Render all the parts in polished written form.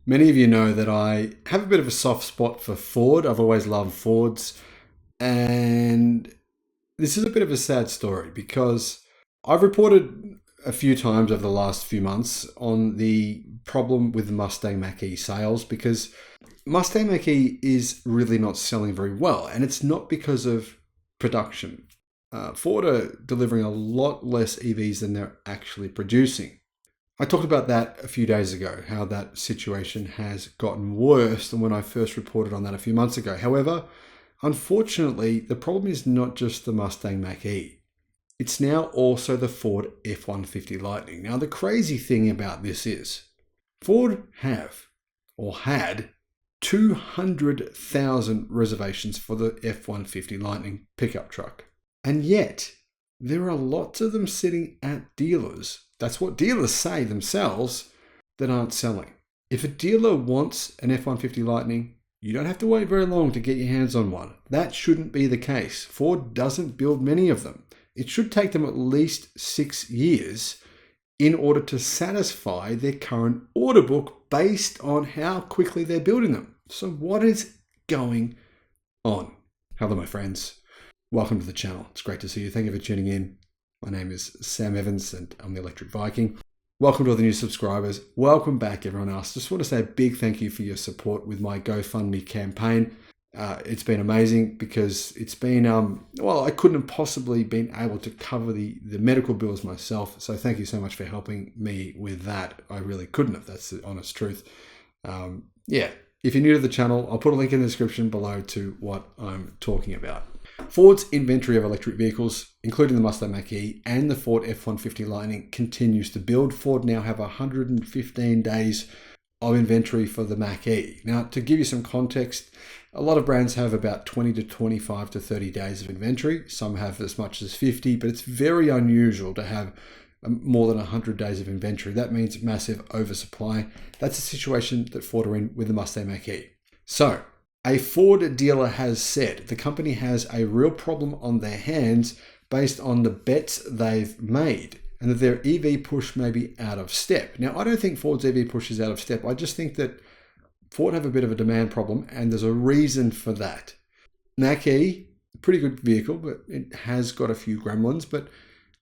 Many of you know that I have a bit of a soft spot for Ford. I've always loved Fords. And this is a bit of a sad story because I've reported a few times over the last few months on the problem with the Mustang Mach-E sales because Mustang Mach-E is really not selling very well. And it's not because of production. Ford are delivering a lot less EVs than they're actually producing. I talked about that a few days ago, how that situation has gotten worse than when I first reported on that a few months ago. However, unfortunately, the problem is not just the Mustang Mach-E. It's now also the Ford F-150 Lightning. Now, the crazy thing about this is Ford had 200,000 reservations for the F-150 Lightning pickup truck. And yet, there are lots of them sitting at dealers. That's what dealers say themselves that aren't selling. If a dealer wants an F-150 Lightning, you don't have to wait very long to get your hands on one. That shouldn't be the case. Ford doesn't build many of them. It should take them at least 6 years in order to satisfy their current order book based on how quickly they're building them. So what is going on? Hello, my friends. Welcome to the channel. It's great to see you. Thank you for tuning in. My name is Sam Evans and I'm the Electric Viking. Welcome to all the new subscribers. Welcome back, everyone else. Just want to say a big thank you for your support with my GoFundMe campaign. It's been amazing because it's been, I couldn't have possibly been able to cover the medical bills myself. So thank you so much for helping me with that. I really couldn't have. That's the honest truth. If you're new to the channel, I'll put a link in the description below to what I'm talking about. Ford's inventory of electric vehicles, including the Mustang Mach-E and the Ford F-150 Lightning, continues to build. Ford now have 115 days of inventory for the Mach-E. Now, to give you some context, a lot of brands have about 20 to 25 to 30 days of inventory. Some have as much as 50, but it's very unusual to have more than 100 days of inventory. That means massive oversupply. That's a situation that Ford are in with the Mustang Mach-E. So, a Ford dealer has said the company has a real problem on their hands based on the bets they've made and that their EV push may be out of step. Now, I don't think Ford's EV push is out of step. I just think that Ford have a bit of a demand problem and there's a reason for that. Mach-E, pretty good vehicle, but it has got a few gremlins, but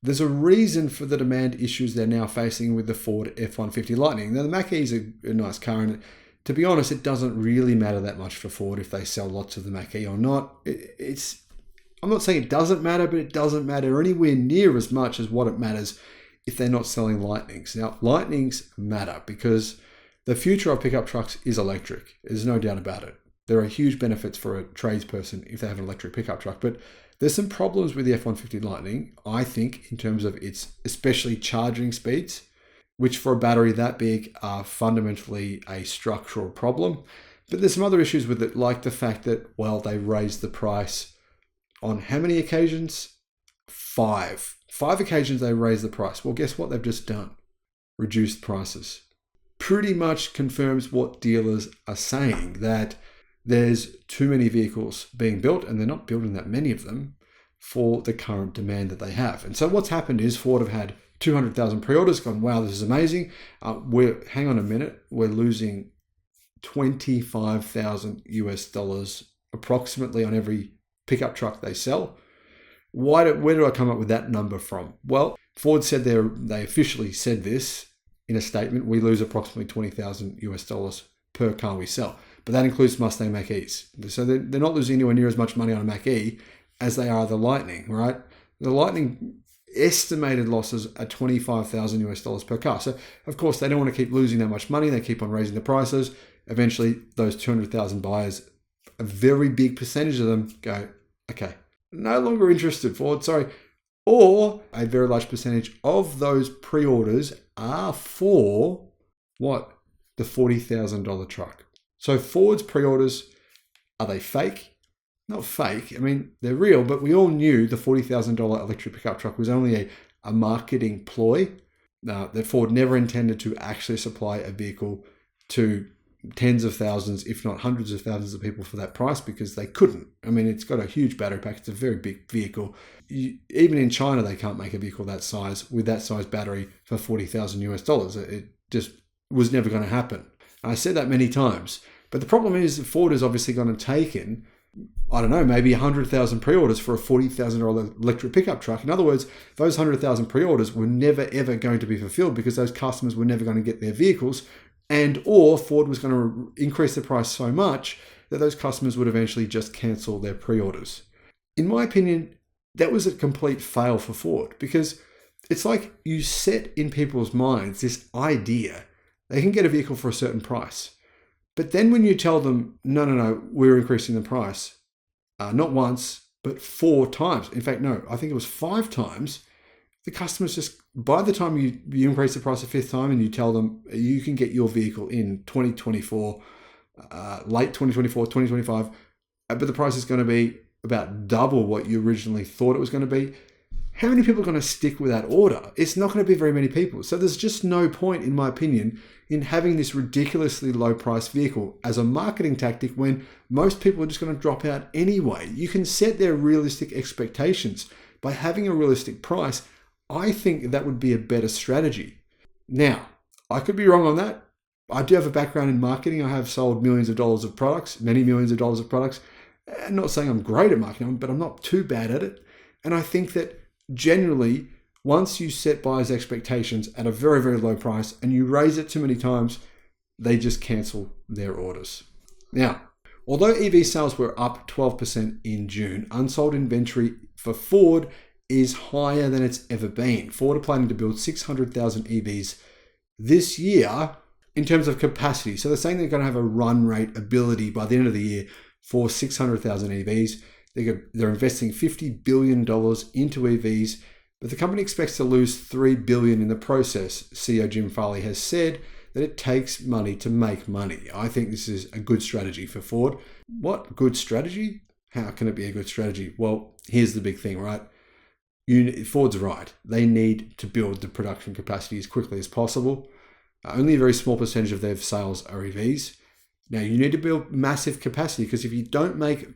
there's a reason for the demand issues they're now facing with the Ford F-150 Lightning. Now, the Mach-E is a nice car, and to be honest, it doesn't really matter that much for Ford if they sell lots of the Mach-E or not. I'm not saying it doesn't matter, but it doesn't matter anywhere near as much as what it matters if they're not selling Lightnings. Now, Lightnings matter because the future of pickup trucks is electric. There's no doubt about it. There are huge benefits for a tradesperson if they have an electric pickup truck, but there's some problems with the F-150 Lightning, I think, in terms of its especially charging speeds, which for a battery that big are fundamentally a structural problem. But there's some other issues with it, like the fact that, well, they raised the price on how many occasions? 5. 5 occasions they raised the price. Well, guess what they've just done? Reduced prices. Pretty much confirms what dealers are saying, that there's too many vehicles being built and they're not building that many of them for the current demand that they have. And so what's happened is Ford have had 200,000 pre-orders, gone, wow, this is amazing. Hang on a minute, we're losing $25,000 US approximately on every pickup truck they sell. Where do I come up with that number from? Well, Ford said they officially said this in a statement. We lose approximately $20,000 US per car we sell, but that includes Mustang Mach-E's. So they're not losing anywhere near as much money on a Mach-E as they are the Lightning, right? The Lightning estimated losses are $25,000 US per car. So of course they don't want to keep losing that much money. They keep on raising the prices. Eventually those 200,000 buyers, a very big percentage of them go, okay, no longer interested, Ford, sorry. Or a very large percentage of those pre-orders are for what? The $40,000 truck. So Ford's pre-orders, are they fake? Not fake. I mean, they're real, but we all knew the $40,000 electric pickup truck was only a marketing ploy. That Ford never intended to actually supply a vehicle to tens of thousands, if not hundreds of thousands of people for that price, because they couldn't. I mean, it's got a huge battery pack. It's a very big vehicle. Even in China, they can't make a vehicle that size with that size battery for $40,000 US. It just was never going to happen. I said that many times. But the problem is Ford is obviously going to take in, I don't know, maybe 100,000 pre-orders for a $40,000 electric pickup truck. In other words, those 100,000 pre-orders were never, ever going to be fulfilled because those customers were never going to get their vehicles, and or Ford was going to increase the price so much that those customers would eventually just cancel their pre-orders. In my opinion, that was a complete fail for Ford, because it's like you set in people's minds this idea they can get a vehicle for a certain price. But then when you tell them, no, we're increasing the price, not once, but 4 times. In fact, no, I think it was 5 times. The customers just, by the time you increase the price a 5th time and you tell them you can get your vehicle in 2024, late 2024, 2025, but the price is going to be about double what you originally thought it was going to be, how many people are going to stick with that order? It's not going to be very many people. So there's just no point, in my opinion, in having this ridiculously low price vehicle as a marketing tactic when most people are just going to drop out anyway. You can set their realistic expectations by having a realistic price. I think that would be a better strategy. Now, I could be wrong on that. I do have a background in marketing. I have sold millions of dollars of products, many millions of dollars of products. I'm not saying I'm great at marketing, but I'm not too bad at it. And I think that generally, once you set buyers' expectations at a very, very low price and you raise it too many times, they just cancel their orders. Now, although EV sales were up 12% in June, unsold inventory for Ford is higher than it's ever been. Ford are planning to build 600,000 EVs this year in terms of capacity. So they're saying they're going to have a run rate ability by the end of the year for 600,000 EVs. They're investing $50 billion into EVs, but the company expects to lose $3 billion in the process. CEO Jim Farley has said that it takes money to make money. I think this is a good strategy for Ford. What good strategy? How can it be a good strategy? Well, here's the big thing, right? Ford's right. They need to build the production capacity as quickly as possible. Only a very small percentage of their sales are EVs. Now, you need to build massive capacity, because if you don't make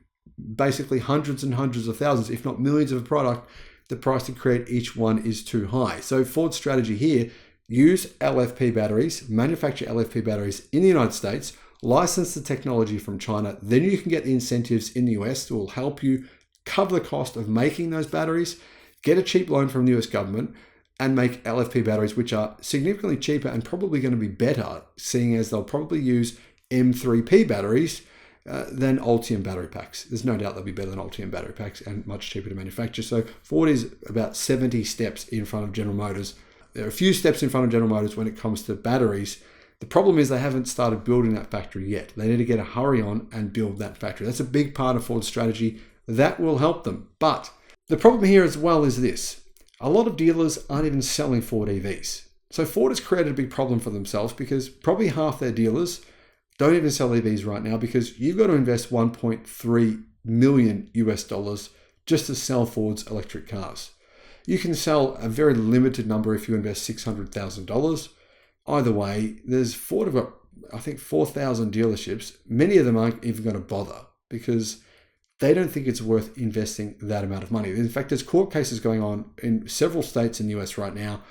basically hundreds and hundreds of thousands, if not millions of a product, the price to create each one is too high. So Ford's strategy here, use LFP batteries, manufacture LFP batteries in the United States, license the technology from China, then you can get the incentives in the US that will help you cover the cost of making those batteries, get a cheap loan from the US government, and make LFP batteries, which are significantly cheaper and probably going to be better, seeing as they'll probably use M3P batteries than Ultium battery packs. There's no doubt they'll be better than Ultium battery packs and much cheaper to manufacture. So Ford is about 70 steps in front of General Motors. There are a few steps in front of General Motors when it comes to batteries. The problem is they haven't started building that factory yet. They need to get a hurry on and build that factory. That's a big part of Ford's strategy. That will help them. But the problem here as well is this. A lot of dealers aren't even selling Ford EVs. So Ford has created a big problem for themselves, because probably half their dealers don't even sell EVs right now, because you've got to invest $1.3 million US just to sell Ford's electric cars. You can sell a very limited number if you invest $600,000. Either way, Ford have got, I think, 4,000 dealerships. Many of them aren't even going to bother, because they don't think it's worth investing that amount of money. In fact, there's court cases going on in several states in the US right now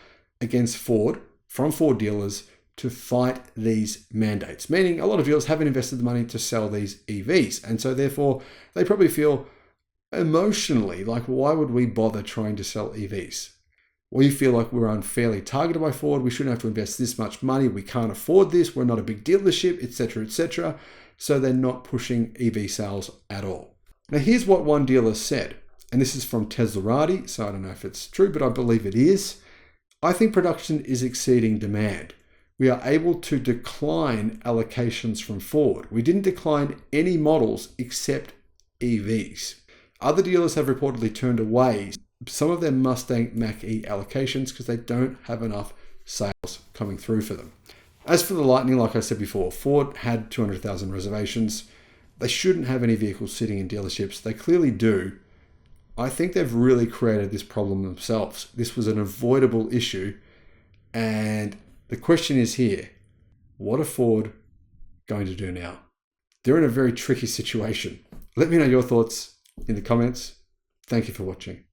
against Ford, from Ford dealers, to fight these mandates, meaning a lot of dealers haven't invested the money to sell these EVs. And so therefore, they probably feel emotionally like, why would we bother trying to sell EVs? We feel like we're unfairly targeted by Ford. We shouldn't have to invest this much money. We can't afford this. We're not a big dealership, etc., etc. So they're not pushing EV sales at all. Now, here's what one dealer said, and this is from Teslarati, so I don't know if it's true, but I believe it is. I think production is exceeding demand. We are able to decline allocations from Ford. We didn't decline any models except EVs. Other dealers have reportedly turned away some of their Mustang Mach-E allocations because they don't have enough sales coming through for them. As for the Lightning, like I said before, Ford had 200,000 reservations. They shouldn't have any vehicles sitting in dealerships. They clearly do. I think they've really created this problem themselves. This was an avoidable issue. And the question is here, what are Ford going to do now? They're in a very tricky situation. Let me know your thoughts in the comments. Thank you for watching.